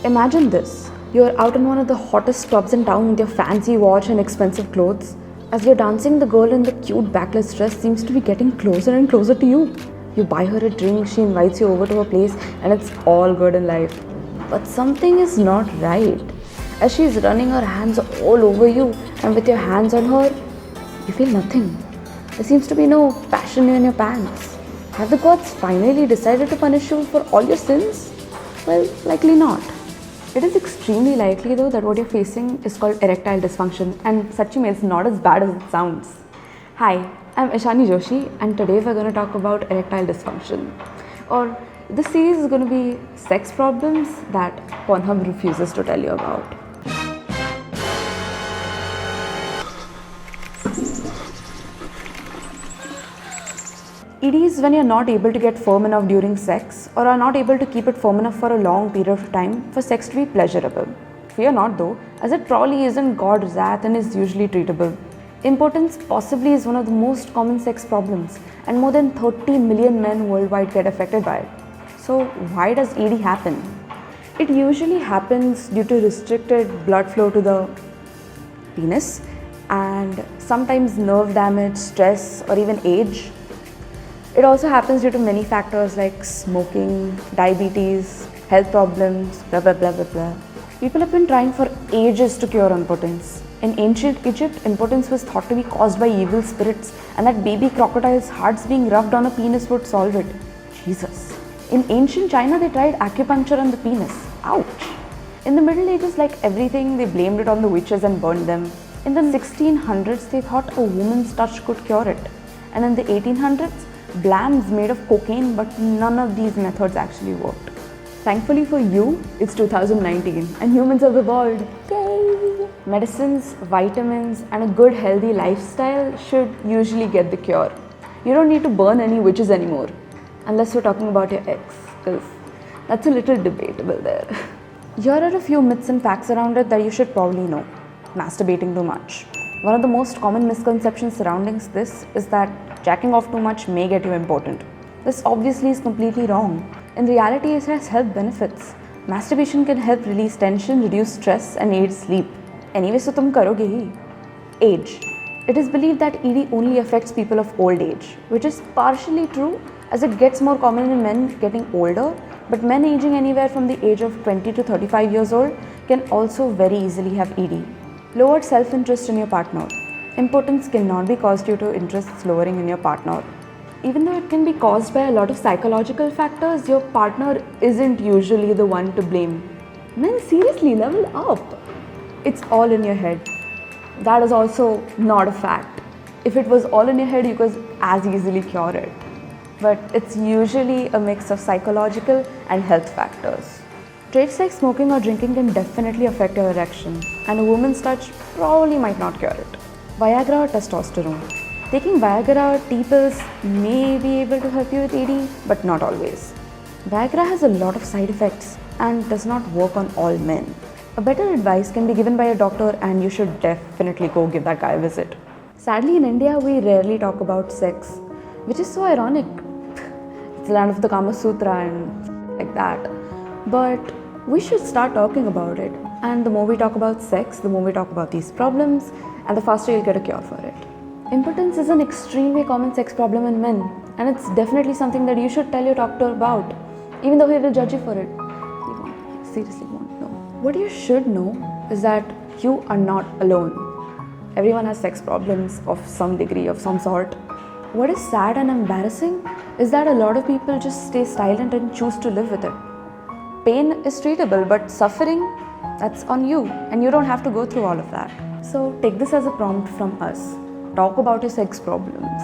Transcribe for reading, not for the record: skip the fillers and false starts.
Imagine this. You're out in one of the hottest clubs in town with your fancy watch and expensive clothes. As you're dancing, the girl in the cute backless dress seems to be getting closer and closer to you. You buy her a drink, she invites you over to her place, and it's all good in life. But something is not right. As she's running her hands all over you, and with your hands on her, you feel nothing. There seems to be no passion in your pants. Have the gods finally decided to punish you for all your sins? Well, likely not. It is extremely likely though that what you're facing is called erectile dysfunction, and Sachime, it's not as bad as it sounds. Hi, I'm Ishani Joshi, and today we're going to talk about erectile dysfunction. Or this series is going to be sex problems that Pornhub refuses to tell you about. ED is when you're not able to get firm enough during sex or are not able to keep it firm enough for a long period of time for sex to be pleasurable. Fear not though, as it truly isn't God's wrath and is usually treatable. Impotence possibly is one of the most common sex problems, and more than 30 million men worldwide get affected by it. So why does ED happen? It usually happens due to restricted blood flow to the penis and sometimes nerve damage, stress, or even age. It also happens due to many factors like smoking, diabetes, health problems, blah blah blah blah blah. People have been trying for ages to cure impotence. In ancient Egypt, impotence was thought to be caused by evil spirits, and that baby crocodiles' hearts being rubbed on a penis would solve it. Jesus. In ancient China, they tried acupuncture on the penis. Ouch. In the Middle Ages, like everything, they blamed it on the witches and burned them. In the 1600s, they thought a woman's touch could cure it. And in the 1800s, blams made of cocaine, but none of these methods actually worked. Thankfully for you, it's 2019 and humans have evolved. Yay! Medicines, vitamins, and a good healthy lifestyle should usually get the cure. You don't need to burn any witches anymore, unless you're talking about your ex, because that's a little debatable there. Here are a few myths and facts around it that you should probably know. Masturbating too much. One of the most common misconceptions surrounding this is that jacking off too much may get you impotent. This obviously is completely wrong. In reality, it has health benefits. Masturbation can help release tension, reduce stress, and aid sleep. Anyway, so tum karoge hi. Age. It is believed that ED only affects people of old age, which is partially true as it gets more common in men getting older, but men aging anywhere from the age of 20 to 35 years old can also very easily have ED. Lowered self-interest in your partner. Impotence cannot be caused due to interests lowering in your partner. Even though it can be caused by a lot of psychological factors, your partner isn't usually the one to blame. Men, seriously, level up. It's all in your head. That is also not a fact. If it was all in your head, you could as easily cure it. But it's usually a mix of psychological and health factors. Traits like smoking or drinking can definitely affect your erection, and a woman's touch probably might not cure it. Viagra or testosterone. Taking Viagra or T-pills may be able to help you with ED, but not always. Viagra has a lot of side effects and does not work on all men. A better advice can be given by a doctor, and you should definitely go give that guy a visit. Sadly, in India, we rarely talk about sex, which is so ironic. It's the land of the Kama Sutra and like that. But we should start talking about it. And the more we talk about sex, the more we talk about these problems, and the faster you'll get a cure for it. Impotence is an extremely common sex problem in men, and it's definitely something that you should tell your doctor about, even though he will judge you for it. He seriously won't know. What you should know is that you are not alone. Everyone has sex problems of some degree, of some sort. What is sad and embarrassing is that a lot of people just stay silent and choose to live with it. Pain is treatable, but suffering, that's on you, and you don't have to go through all of that. So take this as a prompt from us. Talk about your sex problems.